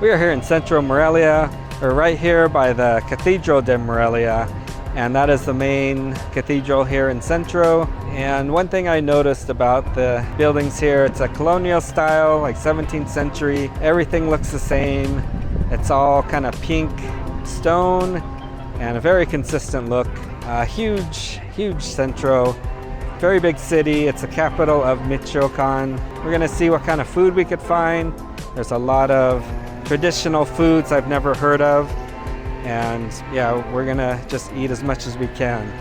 We are here in central Morelia. We're right here by the Cathedral de Morelia, and that is the main cathedral here in Centro. And one thing I noticed about the buildings here, it's a colonial style, like 17th century. Everything looks the same. It's all kind of pink stone and a very consistent look. Huge Centro. Very big city. It's the capital of Michoacán. We're gonna see what kind of food we could find. There's a lot of traditional foods I've never heard of. And yeah, we're gonna just eat as much as we can.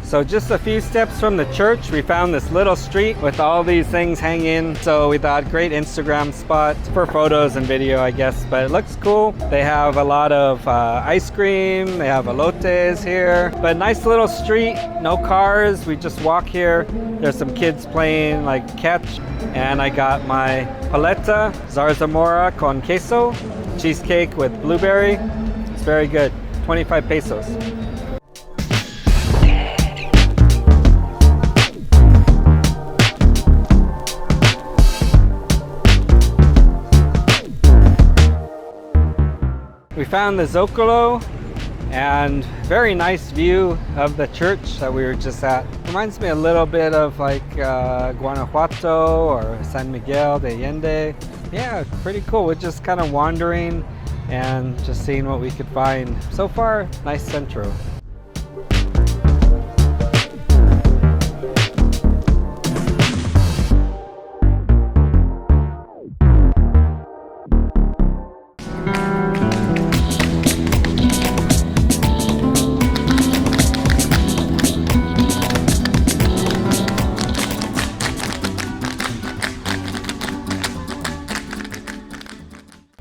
So just a few steps from the church, we found this little street with all these things hanging. So we thought great Instagram spot for photos and video, I guess, but it looks cool. They have a lot of ice cream, they have elotes here, but nice little street, no cars. We just walk here. There's some kids playing like catch, and I got my paleta, zarzamora con queso, cheesecake with blueberry. It's very good, 25 pesos. We found the Zocalo and very nice view of the church that we were just at. Reminds me a little bit of like Guanajuato or San Miguel de Allende. Yeah, pretty cool. We're just kind of wandering and just seeing what we could find. So far, nice Centro.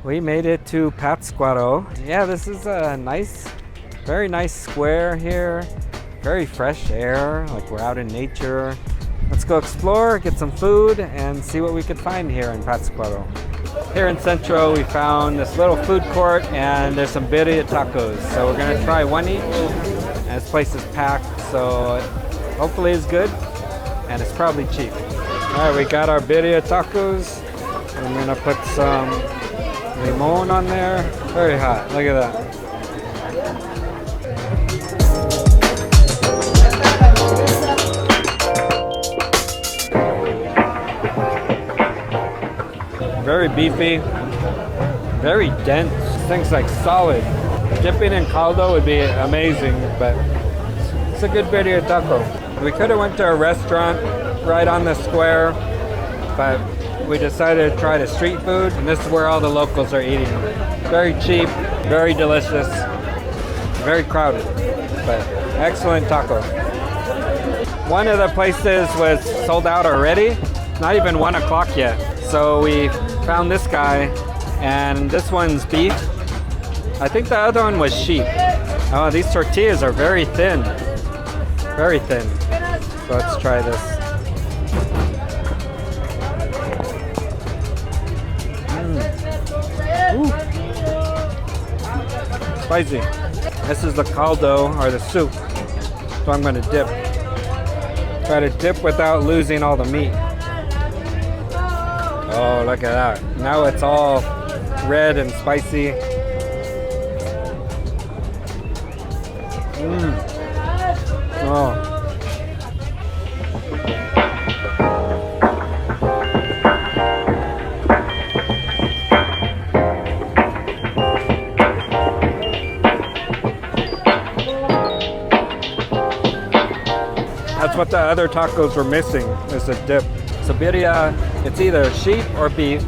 We made it to Pátzcuaro. Yeah, this is a nice, very nice square here. Very fresh air, like we're out in nature. Let's go explore, get some food, and see what we could find here in Pátzcuaro. Here in Centro, we found this little food court, and there's some birria tacos. So we're gonna try one each, and this place is packed, so hopefully it's good, and it's probably cheap. All right, we got our birria tacos. I'm gonna put some limon on there. Very hot. Look at that. Very beefy. Very dense. This thing's like solid. Dipping in caldo would be amazing, but it's a good birria taco. We could have went to a restaurant right on the square, but we decided to try the street food, and this is where all the locals are eating. Very cheap, very delicious, very crowded, but excellent taco. One of the places was sold out already. It's not even 1 o'clock yet. So we found this guy, and this one's beef. I think the other one was sheep. Oh, these tortillas are very thin. Very thin. So let's try this. Ooh. Spicy. This is the caldo, or the soup. So I'm gonna dip. Try to dip without losing all the meat. Oh, look at that. Now it's all red and spicy. Oh. That's what the other tacos were missing, is a dip. So birria, it's either sheep or beef.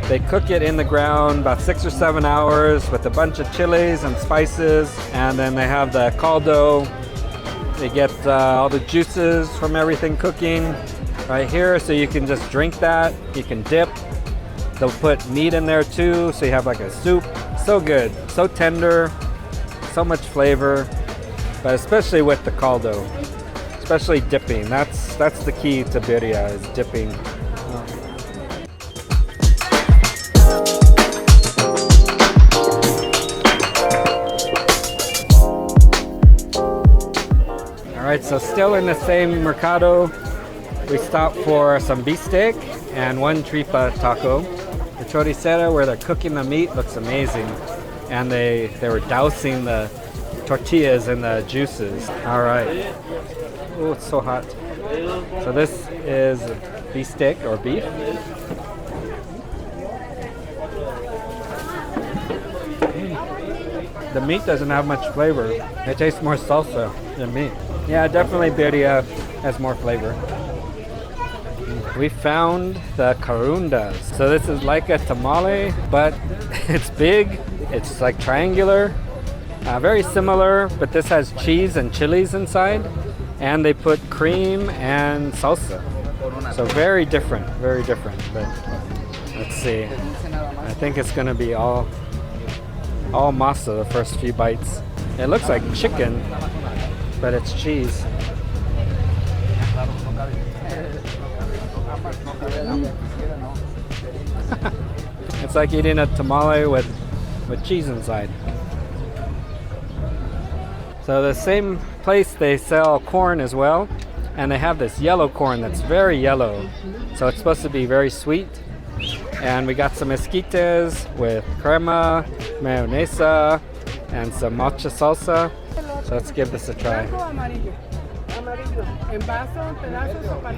They cook it in the ground about 6 or 7 hours with a bunch of chilies and spices. And then they have the caldo. They get all the juices from everything cooking right here. So you can just drink that. You can dip. They'll put meat in there too. So you have like a soup. So good, so tender, so much flavor, but especially with the caldo. Especially dipping. That's the key to birria, is dipping. Alright, so still in the same mercado, we stopped for some beefsteak and one tripa taco. The choricera, where they're cooking the meat, looks amazing. And they were dousing the tortillas in the juices. Alright. Oh, it's so hot. So this is beefsteak or beef. The meat doesn't have much flavor. It tastes more salsa than meat. Yeah, definitely birria has more flavor. We found the carundas. So this is like a tamale, but it's big. It's like triangular. Very similar, but this has cheese and chilies inside. And they put cream and salsa. So very different, but let's see. I think it's gonna be all masa the first few bites. It looks like chicken, but it's cheese. It's like eating a tamale with cheese inside. So the same place, they sell corn as well, and they have this yellow corn that's very yellow. So it's supposed to be very sweet. And we got some esquites with crema, mayonesa, and some matcha salsa. So let's give this a try.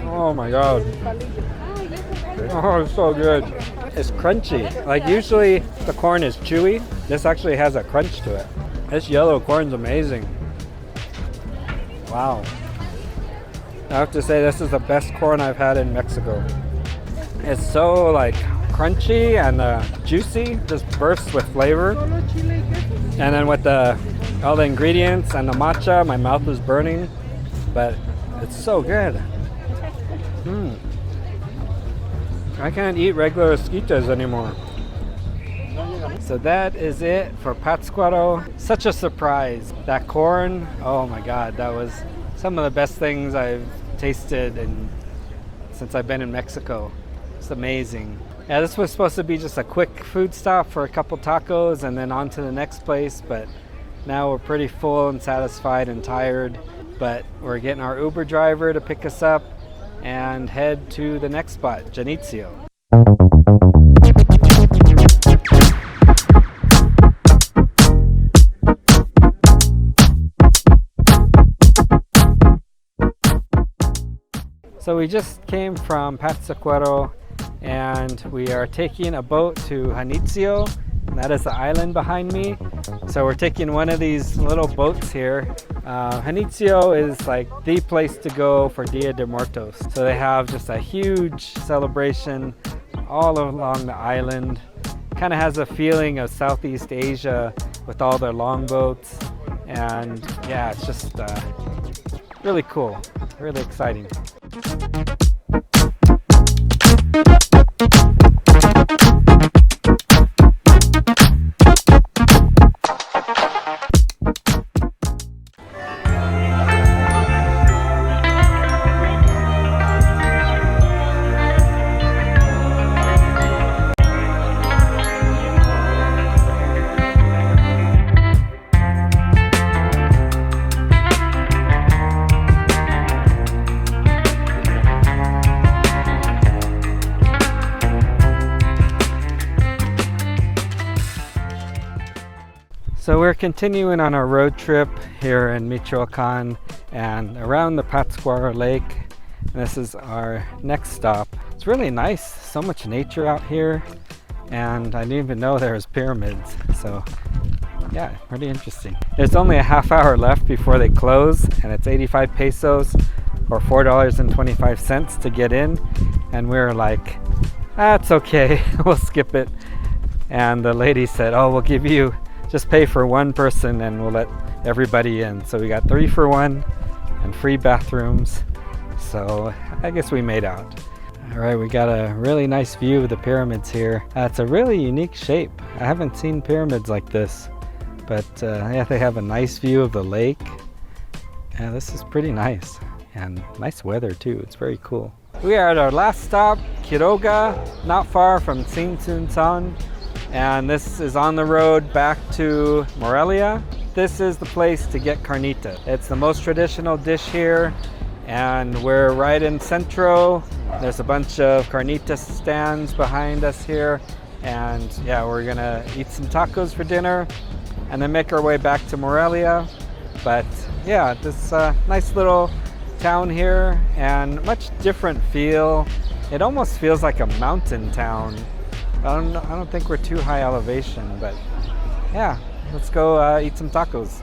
Oh my god. Oh, it's so good. It's crunchy. Like usually the corn is chewy. This actually has a crunch to it. This yellow corn's amazing. Wow. I have to say this is the best corn I've had in Mexico. It's so like crunchy and juicy, just bursts with flavor. And then with all the ingredients and the matcha, my mouth is burning, but it's so good. I can't eat regular esquites anymore. So that is it for Pátzcuaro. Such a surprise. That corn, oh my god, that was some of the best things I've tasted since I've been in Mexico. It's amazing. Yeah, this was supposed to be just a quick food stop for a couple tacos and then on to the next place, but now we're pretty full and satisfied and tired. But we're getting our Uber driver to pick us up and head to the next spot, Janitzio. So we just came from Pátzcuaro and we are taking a boat to Janitzio, and that is the island behind me. So we're taking one of these little boats here. Janitzio is like the place to go for Dia de Muertos. So they have just a huge celebration all along the island. Kind of has a feeling of Southeast Asia with all their longboats. And yeah, it's just really cool, really exciting. So we're continuing on our road trip here in Michoacan and around the Pátzcuaro Lake. And this is our next stop. It's really nice, so much nature out here, and I didn't even know there was pyramids. So yeah, pretty interesting. There's only a half hour left before they close, and it's 85 pesos or $4.25 to get in. And we were like, that's okay, we'll skip it. And the lady said, oh, we'll give you, just pay for one person and we'll let everybody in. So we got 3 for 1 and free bathrooms. So I guess we made out. All right, we got a really nice view of the pyramids here. It's a really unique shape. I haven't seen pyramids like this, but yeah, they have a nice view of the lake. Yeah, this is pretty nice, and nice weather too. It's very cool. We are at our last stop, Quiroga, not far from Tzintzuntzan, and this is on the road back to Morelia. This is the place to get carnita. It's the most traditional dish here, and we're right in Centro. There's a bunch of carnita stands behind us here, and yeah, we're gonna eat some tacos for dinner and then make our way back to Morelia. But yeah, this nice little town here, and much different feel. It almost feels like a mountain town. I don't think we're too high elevation, but yeah, let's go eat some tacos.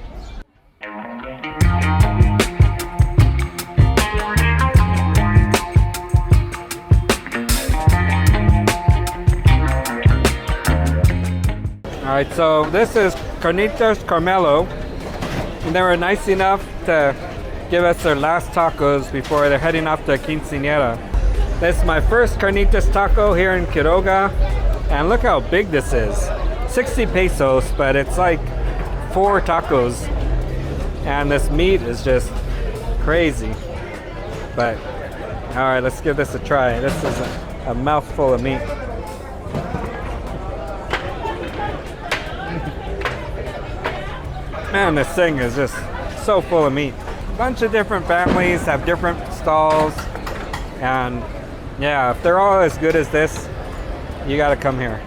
All right, so this is Carnitas Carmelo, and they were nice enough to give us their last tacos before they're heading off to Quinceañera. This is my first carnitas taco here in Quiroga, and look how big this is. 60 pesos, but it's like 4 tacos, and this meat is just crazy. But all right, let's give this a try. This is a mouthful of meat. Man, this thing is just so full of meat. A bunch of different families have different stalls, and yeah, if they're all as good as this, you gotta come here.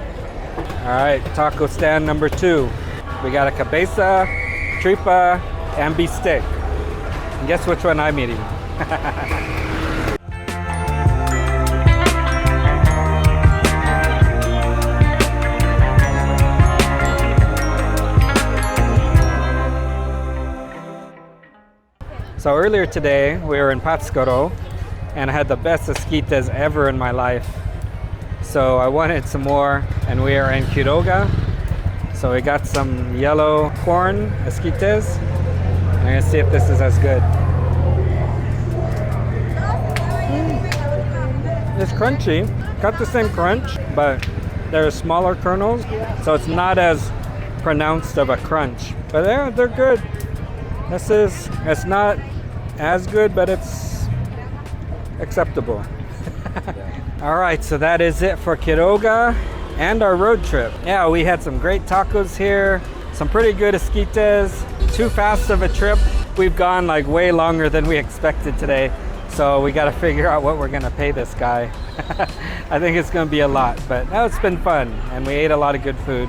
All right, taco stand number 2. We got a cabeza, tripa, and bistec. And guess which one I'm eating? So earlier today, we were in Pátzcuaro, and I had the best esquites ever in my life. So I wanted some more, and we are in Quiroga. So we got some yellow corn esquites. I'm gonna see if this is as good. It's crunchy, got the same crunch, but they're smaller kernels, so it's not as pronounced of a crunch. But they're good. It's not as good, but it's acceptable. All right, so that is it for Quiroga and our road trip. Yeah, we had some great tacos here, some pretty good esquites. Too fast of a trip. We've gone like way longer than we expected today, so we got to figure out what we're gonna pay this guy. I think it's gonna be a lot, but no, it's been fun, and we ate a lot of good food,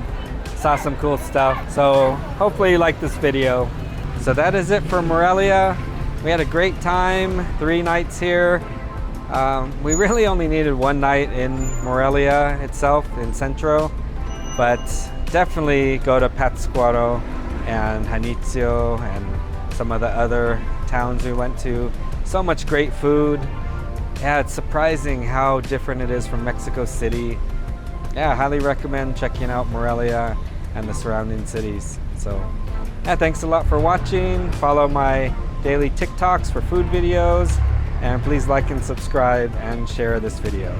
saw some cool stuff. So hopefully you like this video. So that is it for Morelia. We had a great time, 3 nights here. We really only needed 1 night in Morelia itself, in Centro, but definitely go to Pátzcuaro and Janitzio and some of the other towns we went to. So much great food. Yeah, it's surprising how different it is from Mexico City. Yeah, I highly recommend checking out Morelia and the surrounding cities. So yeah, thanks a lot for watching. Follow my daily TikToks for food videos, and please like and subscribe and share this video.